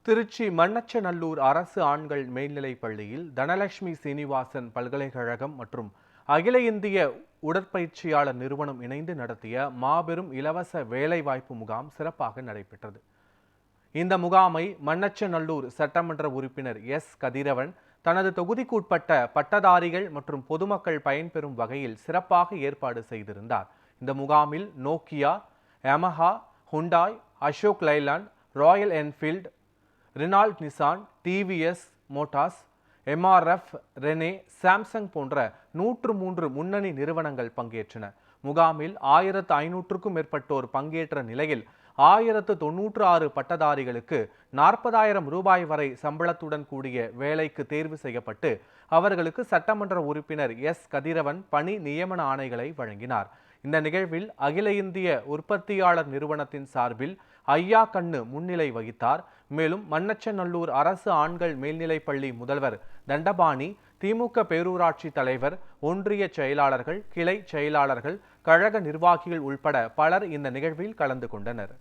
திருச்சி மண்ணச்சநல்லூர் அரசு ஆண்கள் மேல்நிலைப் பள்ளியில் தனலட்சுமி சீனிவாசன் பல்கலைக்கழகம் மற்றும் அகில இந்திய உடற்பயிற்சியாளர் நிறுவனம் இணைந்து நடத்திய மாபெரும் இலவச வேலைவாய்ப்பு முகாம் சிறப்பாக நடைபெற்றது. இந்த முகாமை மண்ணச்சநல்லூர் சட்டமன்ற உறுப்பினர் எஸ் கதிரவன் தனது தொகுதிக்குட்பட்ட பட்டதாரிகள் மற்றும் பொதுமக்கள் பயன்பெறும் வகையில் சிறப்பாக ஏற்பாடு செய்திருந்தார். இந்த முகாமில் Nokia, Yamaha, Hyundai, Ashok Leyland, Royal Enfield, Renault Nissan, TVS Motors, MRF, Rene, Samsung போன்ற 103 முன்னணி நிறுவனங்கள் பங்கேற்றன. முகாமில் 1500க்கும் மேற்பட்டோர் பங்கேற்ற நிலையில் 1096 பட்டதாரிகளுக்கு 40,000 ரூபாய் வரை சம்பளத்துடன் கூடிய வேலைக்கு தேர்வு செய்யப்பட்டு அவர்களுக்கு சட்டமன்ற உறுப்பினர் எஸ் கதிரவன் பணி நியமன ஆணைகளை வழங்கினார். இந்த நிகழ்வில் அகில இந்திய உற்பத்தியாளர் நிறுவனத்தின் சார்பில் ஐயா கண்ணு முன்னிலை வகித்தார். மேலும் மண்ணச்சநல்லூர் அரசு ஆண்கள் மேல்நிலைப்பள்ளி முதல்வர் தண்டபாணி, திமுக பேரூராட்சி தலைவர், ஒன்றிய செயலாளர்கள், கிளை செயலாளர்கள், கழக நிர்வாகிகள் உள்பட பலர் இந்த நிகழ்வில் கலந்து கொண்டனர்.